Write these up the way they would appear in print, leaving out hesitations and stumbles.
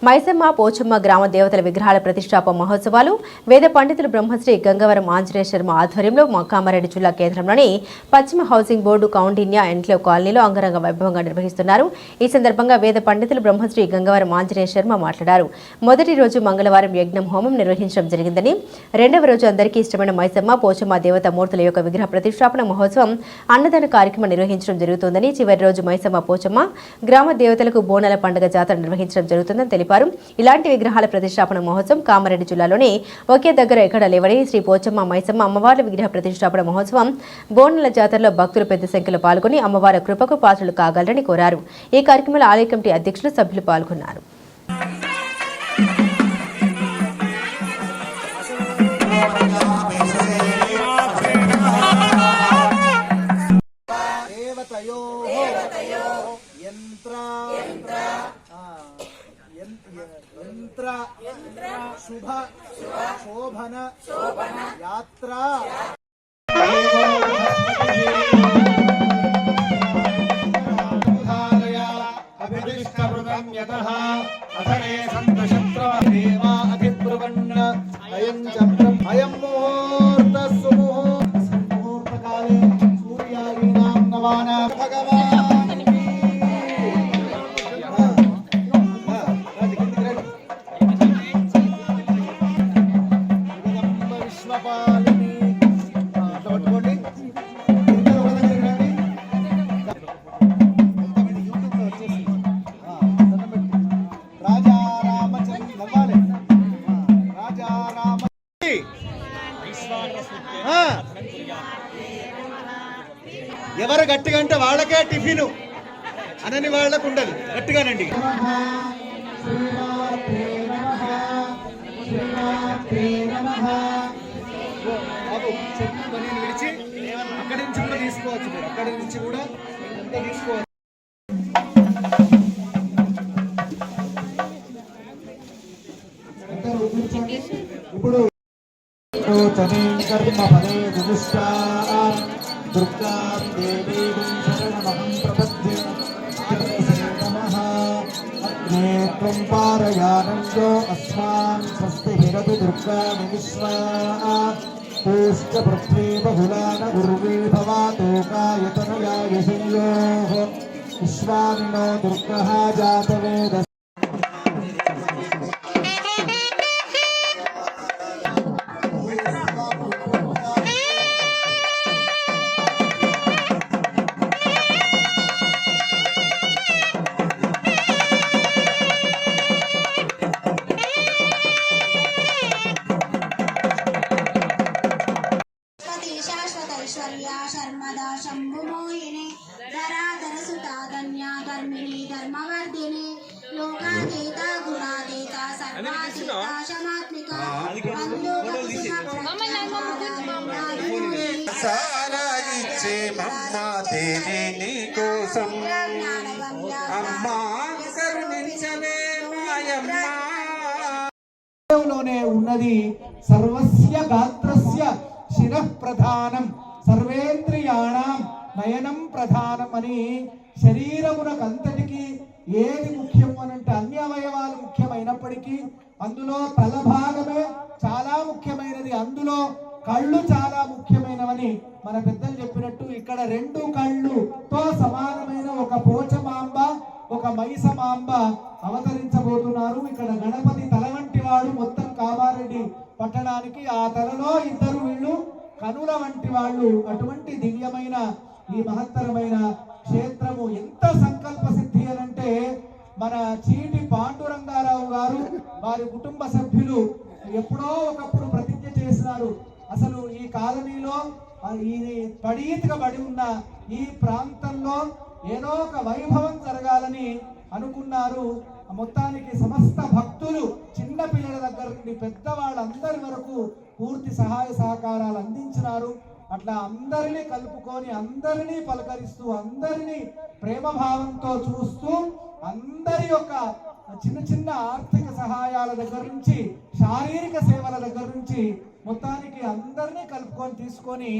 మైసమ్మ పోచమ్మ గ్రామ దేవతల విగ్రహాల ప్రతిష్టాపన మహోత్సవాలు వేద పండితులు బ్రహ్మశ్రీ గంగవరం ఆంజనేయ శర్మ ఆధ్వర్యంలో కామారెడ్డి జిల్లా కేంద్రంలోని పశ్చిమ హౌసింగ్ బోర్డు కౌండిన్య ఎన్క్లేవ్ కాలనీలో అంగరంగ వైభవంగా నిర్వహిస్తున్నారు. ఈ సందర్భంగా వేద పండితులు బ్రహ్మశ్రీ గంగవరం ఆంజనేయ శర్మ మాట్లాడారు. మొదటి రోజు మంగళవారం యజ్ఞం హోమం నిర్వహించడం జరిగిందని, రెండవ రోజు అందరికీ ఇష్టమైన మైసమ్మ పోచమ్మ దేవత మూర్తుల యొక్క విగ్రహ ప్రతిష్టాపన మహోత్సవం అన్నదాన కార్యక్రమం నిర్వహించడం జరుగుతుందని, చివరి రోజు మైసమ్మ పోచమ్మ గ్రామ దేవతలకు బోనాల పండుగ జాతర నిర్వహించడం జరుగుతుందని తెలిపారు. ఇలాంటి విగ్రహాల ప్రతిష్టాపన మహోత్సవం కామారెడ్డి జిల్లాలోని ఒకే దగ్గర ఎక్కడ లేవని శ్రీ పోచమ్మ మైసమ్మ అమ్మవార్ల విగ్రహ ప్రతిష్టాపన మహోత్సవం బోనాల జాతరలో భక్తులు పెద్ద సంఖ్యలో పాల్గొని అమ్మవారి కృపకు పాత్రలు కాగలరని కోరారు. ఈ కార్యక్రమంలో ఆలయ కమిటీ అధ్యక్షులు సభ్యులు పాల్గొన్నారు. शुभ शोभन यात्रा अभिदिष्टमृगं यतः अधरे सन्तशत्रवदेवा अधिब्रुवन्न अयं चक्रम् अयं मुहूर्तः सुमुहूर्तकाले सूर्यादीनां नवानां भगवान् ఎవరు గట్టిగా అంటే వాళ్ళకే టిఫిన్ అనని వాళ్ళకు ఉండదు. గట్టిగానండి. విడిచి అక్కడి నుంచి కూడా తీసుకోవచ్చు, మీరు అక్కడి నుంచి కూడా ఎంత తీసుకోవచ్చు. ఇప్పుడు दुर्गा देवी शरणमहं प्रपद्ये नमः अग्ने त्वं पारयानन्दो अस्मान् स्वस्ति हिरतु दुर्गा विश्वा पूष्ट पृथ्वी बहुलान उर्वी भवातोकायतनया यशयोः विश्वामिनो दुर्गः जातवेद शर्मदा शंभुमोहिनी धराधर सुता धन्या धर्मिणी धर्मवर्धिनी लोकातीता गुणातीता सर्वातीता शमात्मिका సారాయిచ్చే మమ్మ దేవి నీకోసం అమ్మా కరుణించవే మాయమ్మ. లోనే ఉన్నది సర్వస్య గాత్రస్య శిరః ప్రధానం సర్వేంద్రియాణం నయనం ప్రధానం అని శరీరమునకంతటికి ఏది ముఖ్యం అనంటే అన్ని అవయవాలు ముఖ్యమైనప్పటికీ అందులో తల భాగమే చాలా ముఖ్యమైనది, అందులో కళ్ళు చాలా ముఖ్యమైనవని మన పెద్దలు చెప్పినట్టు ఇక్కడ రెండు కళ్ళుతో సమానమైన ఒక పోచమాంబ ఒక మైసమాంబ అవతరించబోతున్నారు. ఇక్కడ గణపతి తల వంటి వాడు మొత్తం కామారెడ్డి పట్టణానికి, ఆ తలలో ఇద్దరు వీళ్ళు కనుల వంటి వాళ్ళు. అటువంటి దివ్యమైన ఈ మహత్తరమైన క్షేత్రము ఎంత సంకల్ప సిద్ధి అనంటే మన చీటి పాండురంగారావు గారు వారి కుటుంబ సభ్యులు ఎప్పుడో ఒకప్పుడు ప్రతిజ్ఞ చేసినారు. అసలు ఈ కాలనీలో ఈ పడీతిగా పడి ఉన్న ఈ ప్రాంతంలో ఏదో ఒక వైభవం జరగాలని అనుకున్నారు. మొత్తానికి సమస్త భక్తులు చిన్న పిల్లల దగ్గర నుండి పెద్దవాళ్ళందరి వరకు పూర్తి సహాయ సహకారాలు అందించినారు. అట్లా అందరినీ కలుపుకొని అందరినీ పలకరిస్తూ అందరినీ ప్రేమభావంతో చూస్తూ అందరి యొక్క చిన్న చిన్న ఆర్థిక సహాయాల దగ్గర నుంచి శారీరక సేవల దగ్గర నుంచి మొత్తానికి అందరినీ కలుపుకొని తీసుకొని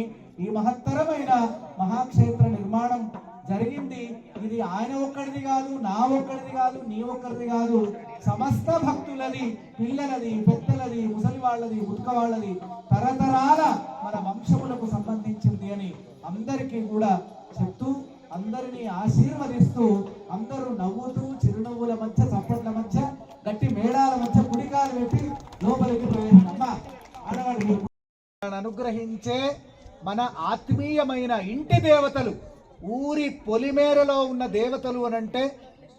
ఈ మహత్తరమైన మహాక్షేత్ర నిర్మాణం జరిగింది. ఇది ఆయన ఒక్కడిది కాదు, నా ఒక్కడిది కాదు, నీ ఒక్కడిది కాదు, సమస్త భక్తులది, పిల్లలది, పెద్దలది, ముసలి వాళ్ళది, ముదుక వాళ్ళది, తరతరాల మన వంశములకు సంబంధించింది అని అందరికీ కూడా చెప్తూ అందరినీ ఆశీర్వదిస్తూ అందరూ నవ్వుతూ చిరునవ్వుల మధ్య చప్పట్ల మధ్య గట్టి మేళాల మధ్య కుడికాలు పెట్టి లోపలికి ప్రవేశించమ్మ ఆడవాడు అనుగ్రహించే మన ఆత్మీయమైన ఇంటి దేవతలు, ఊరి పొలిమేరలో ఉన్న దేవతలు అనంటే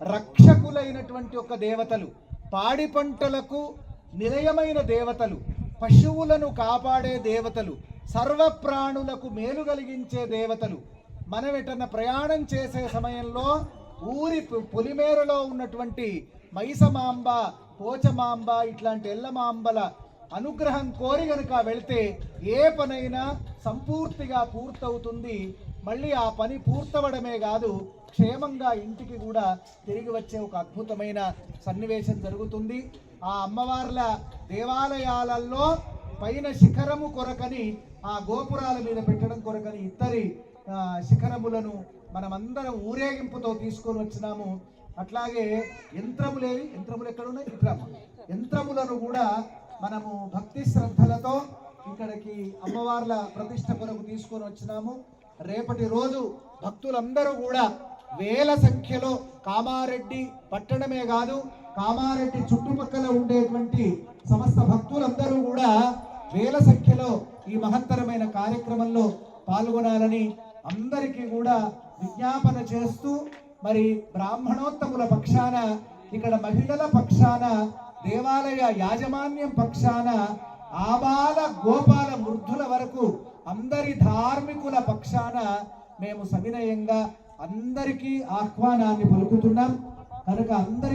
రక్షకులైనటువంటి ఒక దేవతలు, పాడి పంటలకు నిలయమైన దేవతలు, పశువులను కాపాడే దేవతలు, సర్వప్రాణులకు మేలు కలిగించే దేవతలు. మనం ఎటన్నా ప్రయాణం చేసే సమయంలో ఊరి పొలిమేరలో ఉన్నటువంటి మైసమాంబ, పోచమాంబ ఇట్లాంటి ఎల్లమాంబల అనుగ్రహం కోరి గనుక వెళ్తే ఏ పనైనా సంపూర్తిగా పూర్తవుతుంది. మళ్ళీ ఆ పని పూర్తవడమే కాదు, క్షేమంగా ఇంటికి కూడా తిరిగి వచ్చే ఒక అద్భుతమైన సన్నివేశం జరుగుతుంది. ఆ అమ్మవార్ల దేవాలయాలలో పైన శిఖరము కొరకని, ఆ గోపురాల మీద పెట్టడం కొరకని ఇద్దరి శిఖరములను మనమందరం ఊరేగింపుతో తీసుకొని వచ్చినాము. అట్లాగే యంత్రములు ఎక్కడున్నాయి? యంత్రములను కూడా మనము భక్తి శ్రద్ధలతో ఇక్కడికి అమ్మవార్ల ప్రతిష్ట కొరకు తీసుకొని వచ్చినాము. రేపటి రోజు భక్తులందరూ కూడా వేల సంఖ్యలో కామారెడ్డి పట్టణమే కాదు, కామారెడ్డి చుట్టుపక్కల ఉండేటువంటి సమస్త భక్తులందరూ కూడా వేల సంఖ్యలో ఈ మహత్తరమైన కార్యక్రమంలో పాల్గొనాలని అందరికీ కూడా విజ్ఞాపన చేస్తూ, మరి బ్రాహ్మణోత్తముల పక్షాన, ఇక్కడ మహిళల పక్షాన, దేవాలయ యాజమాన్యం పక్షాన, ఆబాల గోపాల వృద్ధుల వరకు అందరి ధార్మికుల పక్షాన మేము సవినయంగా అందరికీ ఆహ్వానాన్ని పలుకుతున్నాం. కనుక అందరికీ